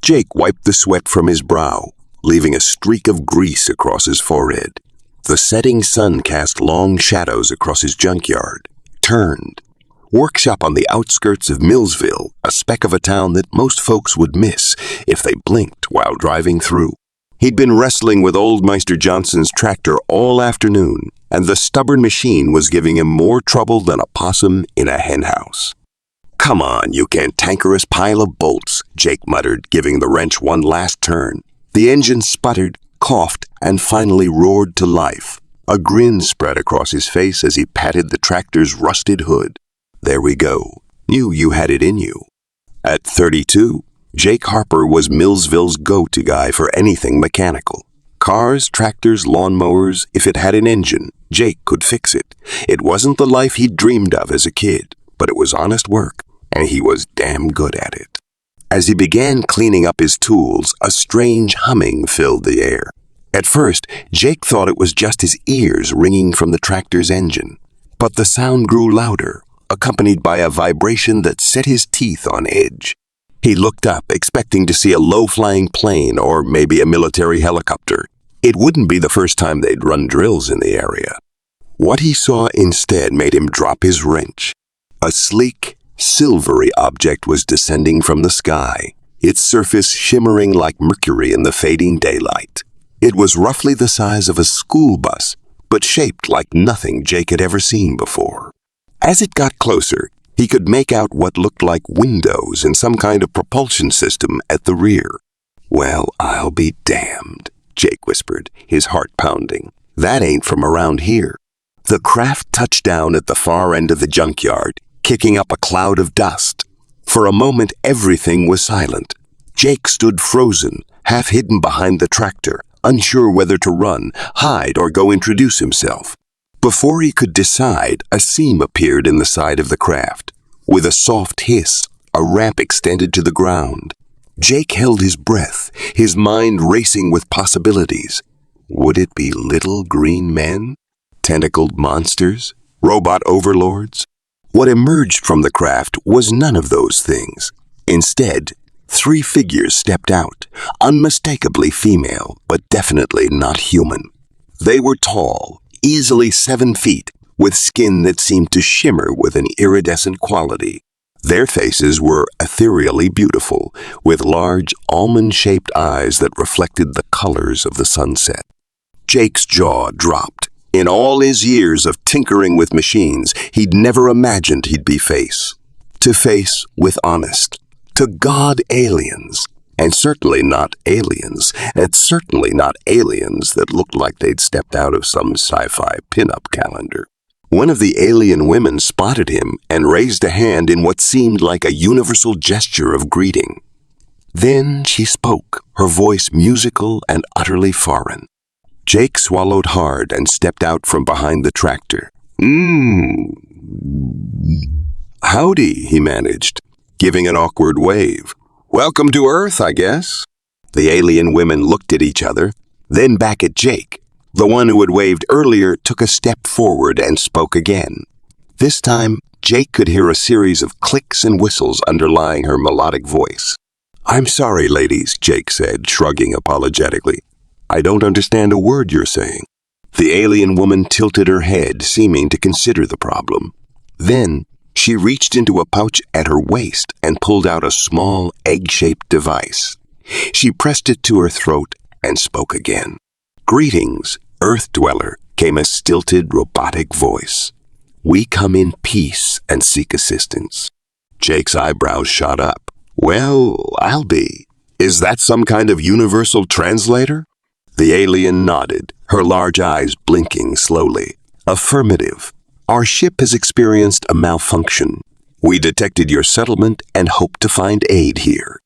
Jake wiped the sweat from his brow, leaving a streak of grease across his forehead. The setting sun cast long shadows across his junkyard. Turned. Workshop on the outskirts of Millsville, a speck of a town that most folks would miss if they blinked while driving through. He'd been wrestling with old Meister Johnson's tractor all afternoon, and the stubborn machine was giving him more trouble than a possum in a henhouse. "Come on, you cantankerous pile of bolts," Jake muttered, giving the wrench one last turn. The engine sputtered, coughed, and finally roared to life. A grin spread across his face as he patted the tractor's rusted hood. "There we go. Knew you had it in you." At 32, Jake Harper was Millsville's go-to guy for anything mechanical. Cars, tractors, lawnmowers, if it had an engine, Jake could fix it. It wasn't the life he'd dreamed of as a kid, but it was honest work, and he was damn good at it. As he began cleaning up his tools, a strange humming filled the air. At first, Jake thought it was just his ears ringing from the tractor's engine. But the sound grew louder, accompanied by a vibration that set his teeth on edge. He looked up, expecting to see a low-flying plane or maybe a military helicopter. It wouldn't be the first time they'd run drills in the area. What he saw instead made him drop his wrench. A sleek, silvery object was descending from the sky, its surface shimmering like mercury in the fading daylight. It was roughly the size of a school bus, but shaped like nothing Jake had ever seen before. As it got closer, he could make out what looked like windows and some kind of propulsion system at the rear. "Well, I'll be damned," Jake whispered, his heart pounding. "That ain't from around here." The craft touched down at the far end of the junkyard, kicking up a cloud of dust. For a moment, everything was silent. Jake stood frozen, half hidden behind the tractor, unsure whether to run, hide, or go introduce himself. Before he could decide, a seam appeared in the side of the craft. With a soft hiss, a ramp extended to the ground. Jake held his breath, his mind racing with possibilities. Would it be little green men? Tentacled monsters? Robot overlords? What emerged from the craft was none of those things. Instead, 3 figures stepped out, unmistakably female, but definitely not human. They were tall, easily 7 feet, with skin that seemed to shimmer with an iridescent quality. Their faces were ethereally beautiful, with large, almond-shaped eyes that reflected the colors of the sunset. Jake's jaw dropped. In all his years of tinkering with machines, he'd never imagined he'd be face to face with honest, to God aliens. And certainly not aliens, and certainly not aliens that looked like they'd stepped out of some sci-fi pin-up calendar. One of the alien women spotted him and raised a hand in what seemed like a universal gesture of greeting. Then she spoke, her voice musical and utterly foreign. Jake swallowed hard and stepped out from behind the tractor. "Howdy," he managed, giving an awkward wave. "Welcome to Earth, I guess." The alien women looked at each other, then back at Jake. The one who had waved earlier took a step forward and spoke again. This time, Jake could hear a series of clicks and whistles underlying her melodic voice. "I'm sorry, ladies," Jake said, shrugging apologetically. "I don't understand a word you're saying." The alien woman tilted her head, seeming to consider the problem. Then, she reached into a pouch at her waist and pulled out a small, egg-shaped device. She pressed it to her throat and spoke again. "Greetings, Earth Dweller," came a stilted, robotic voice. "We come in peace and seek assistance." Jake's eyebrows shot up. "Well, I'll be. Is that some kind of universal translator?" The alien nodded, her large eyes blinking slowly. "Affirmative. Our ship has experienced a malfunction. We detected your settlement and hope to find aid here."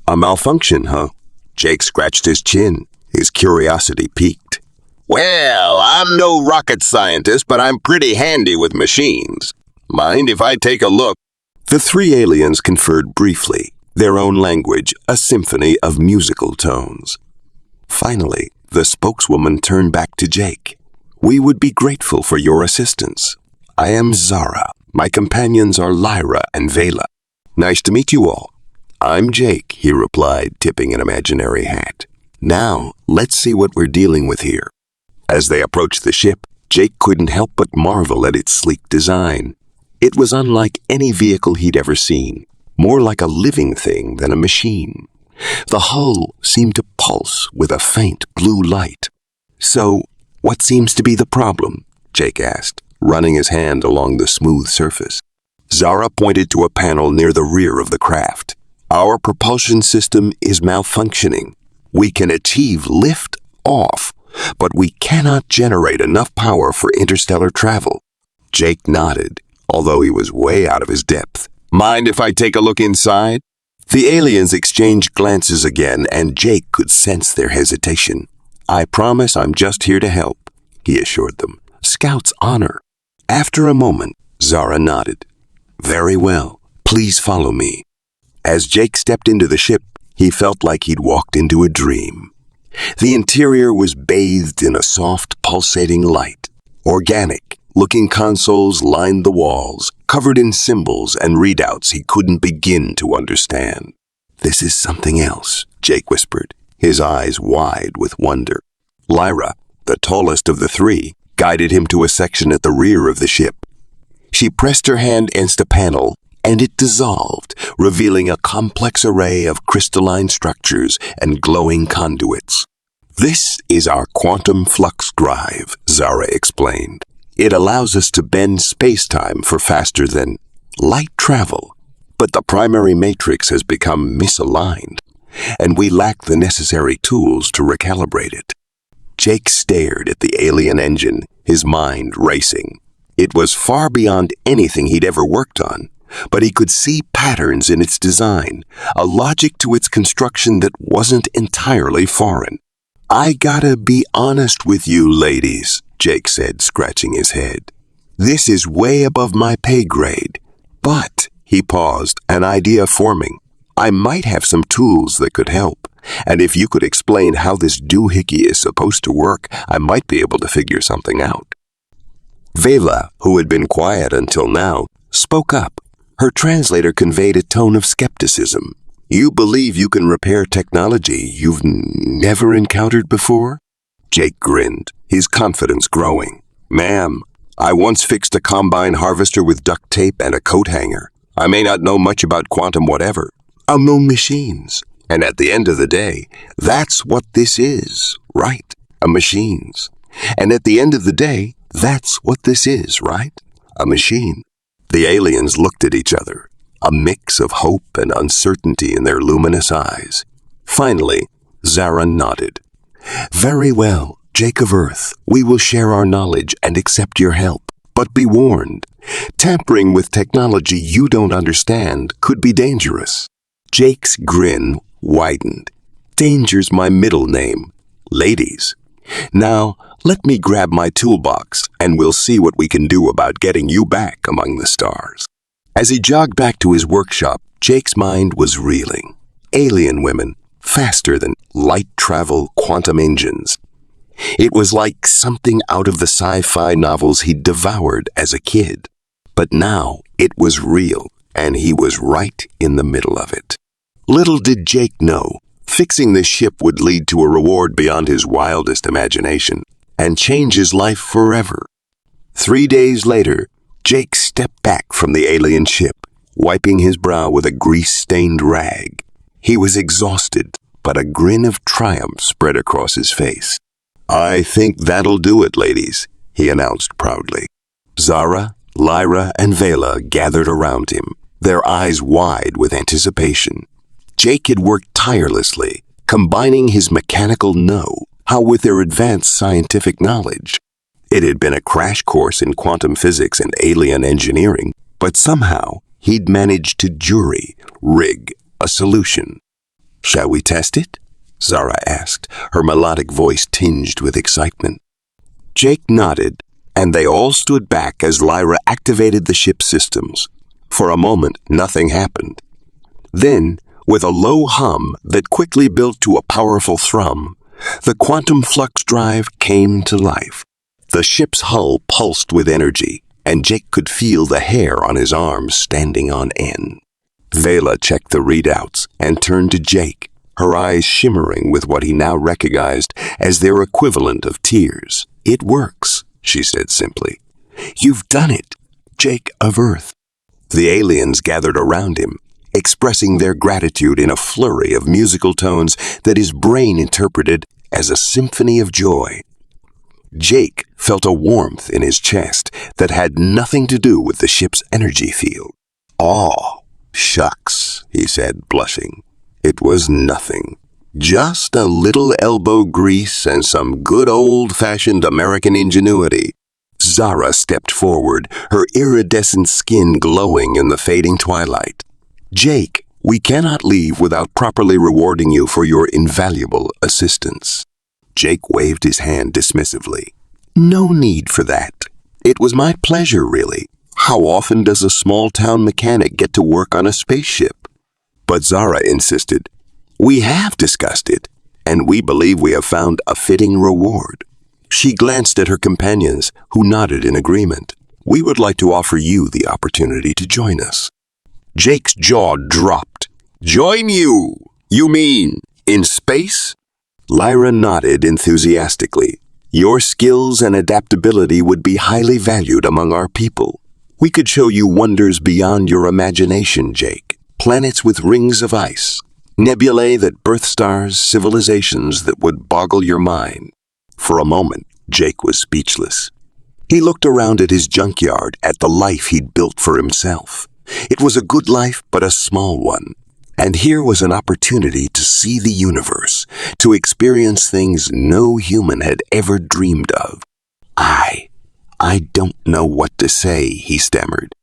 "A malfunction, huh?" Jake scratched his chin, his curiosity piqued. "Well, I'm no rocket scientist, but I'm pretty handy with machines. Mind if I take a look?" The 3 aliens conferred briefly, their own language, a symphony of musical tones. Finally, the spokeswoman turned back to Jake. "We would be grateful for your assistance. I am Zara. My companions are Lyra and Vela. Nice to meet you all. "I'm Jake," he replied, tipping an imaginary hat. "Now, let's see what we're dealing with here." As they approached the ship, Jake couldn't help but marvel at its sleek design. It was unlike any vehicle he'd ever seen, more like a living thing than a machine. The hull seemed to pulse with a faint blue light. "So, what seems to be the problem?" Jake asked, running his hand along the smooth surface. Zara pointed to a panel near the rear of the craft. "Our propulsion system is malfunctioning. We can achieve lift off, but we cannot generate enough power for interstellar travel." Jake nodded, although he was way out of his depth. "Mind if I take a look inside?" The aliens exchanged glances again, and Jake could sense their hesitation. "I promise I'm just here to help," he assured them. "Scout's honor." After a moment, Zara nodded. "Very well. Please follow me." As Jake stepped into the ship, he felt like he'd walked into a dream. The interior was bathed in a soft, pulsating light. Organic-looking consoles lined the walls, covered in symbols and readouts he couldn't begin to understand. "This is something else," Jake whispered, his eyes wide with wonder. Lyra, the tallest of the three, guided him to a section at the rear of the ship. She pressed her hand against a panel, and it dissolved, revealing a complex array of crystalline structures and glowing conduits. "This is our quantum flux drive," Zara explained. "It allows us to bend space-time for faster than light travel. But the primary matrix has become misaligned, and we lack the necessary tools to recalibrate it." Jake stared at the alien engine, his mind racing. It was far beyond anything he'd ever worked on, but he could see patterns in its design, a logic to its construction that wasn't entirely foreign. "I gotta be honest with you, ladies," Jake said, scratching his head. "This is way above my pay grade. But," he paused, an idea forming, "I might have some tools that could help. And if you could explain how this doohickey is supposed to work, I might be able to figure something out." Vela, who had been quiet until now, spoke up. Her translator conveyed a tone of skepticism. "You believe you can repair technology you've never encountered before?" Jake grinned, his confidence growing. "Ma'am, I once fixed a combine harvester with duct tape and a coat hanger. I may not know much about quantum whatever. I know machines. And at the end of the day, that's what this is, right? A machines. And at the end of the day, that's what this is, right? A machine." The aliens looked at each other, a mix of hope and uncertainty in their luminous eyes. Finally, Zara nodded. "Very well, Jake of Earth, we will share our knowledge and accept your help. But be warned, tampering with technology you don't understand could be dangerous." Jake's grin widened. "Danger's my middle name. Ladies. Now, let me grab my toolbox, and we'll see what we can do about getting you back among the stars." As he jogged back to his workshop, Jake's mind was reeling. Alien women, faster than light travel quantum engines. It was like something out of the sci-fi novels he'd devoured as a kid. But now it was real, and he was right in the middle of it. Little did Jake know, fixing the ship would lead to a reward beyond his wildest imagination, and change his life forever. 3 days later, Jake stepped back from the alien ship, wiping his brow with a grease-stained rag. He was exhausted, but a grin of triumph spread across his face. "I think that'll do it, ladies," he announced proudly. Zara, Lyra, and Vela gathered around him, their eyes wide with anticipation. Jake had worked tirelessly, combining his mechanical know-how with their advanced scientific knowledge. It had been a crash course in physics and alien engineering, but somehow he'd managed to jury-rig a solution. "Shall we test it?" Zara asked, her melodic voice tinged with excitement. Jake nodded, and they all stood back as Lyra activated the ship's systems. For a moment, nothing happened. Then, with a low hum that quickly built to a powerful thrum, the quantum flux drive came to life. The ship's hull pulsed with energy, and Jake could feel the hair on his arms standing on end. Vela checked the readouts and turned to Jake, her eyes shimmering with what he now recognized as their equivalent of tears. "It works," she said simply. "You've done it, Jake of Earth." The aliens gathered around him, expressing their gratitude in a flurry of musical tones that his brain interpreted as a symphony of joy. Jake felt a warmth in his chest that had nothing to do with the ship's energy field. "Aw, shucks," he said, blushing. "It was nothing. Just a little elbow grease and some good old-fashioned American ingenuity." Zara stepped forward, her iridescent skin glowing in the fading twilight. "Jake, we cannot leave without properly rewarding you for your invaluable assistance." Jake waved his hand dismissively. "No need for that. It was my pleasure, really. How often does a small-town mechanic get to work on a spaceship?" But Zara insisted. "We have discussed it, and we believe we have found a fitting reward." She glanced at her companions, who nodded in agreement. "We would like to offer you the opportunity to join us." Jake's jaw dropped. "Join you? You mean in space?" Lyra nodded enthusiastically. "Your skills and adaptability would be highly valued among our people. We could show you wonders beyond your imagination, Jake. Planets with rings of ice, nebulae that birth stars, civilizations that would boggle your mind." For a moment, Jake was speechless. He looked around at his junkyard, at the life he'd built for himself. It was a good life, but a small one. And here was an opportunity to see the universe, to experience things no human had ever dreamed of. I don't know what to say," he stammered.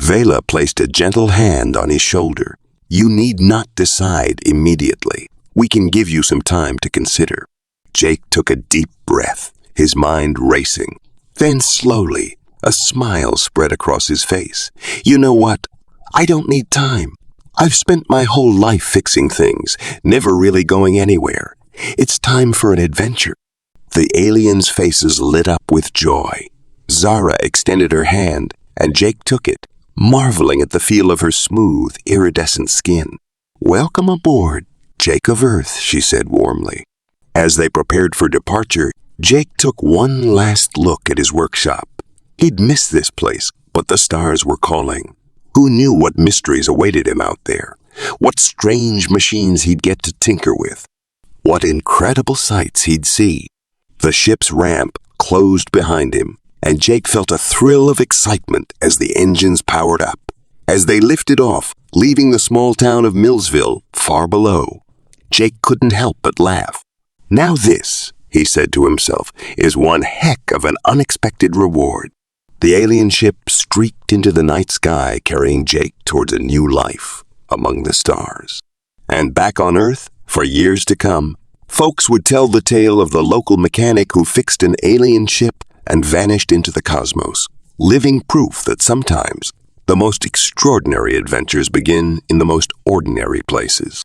Vela placed a gentle hand on his shoulder. "You need not decide immediately. We can give you some time to consider." Jake took a deep breath, his mind racing. Then slowly, a smile spread across his face. "You know what? I don't need time. I've spent my whole life fixing things, never really going anywhere. It's time for an adventure." The aliens' faces lit up with joy. Zara extended her hand, and Jake took it, marveling at the feel of her smooth, iridescent skin. "Welcome aboard, Jake of Earth," she said warmly. As they prepared for departure, Jake took one last look at his workshop. He'd missed this place, but the stars were calling. Who knew what mysteries awaited him out there? What strange machines he'd get to tinker with? What incredible sights he'd see? The ship's ramp closed behind him, and Jake felt a thrill of excitement as the engines powered up. As they lifted off, leaving the small town of Millsville far below, Jake couldn't help but laugh. "Now this," he said to himself, "is one heck of an unexpected reward." The alien ship streaked into the night sky, carrying Jake towards a new life among the stars. And back on Earth, for years to come, folks would tell the tale of the local mechanic who fixed an alien ship and vanished into the cosmos, living proof that sometimes the most extraordinary adventures begin in the most ordinary places.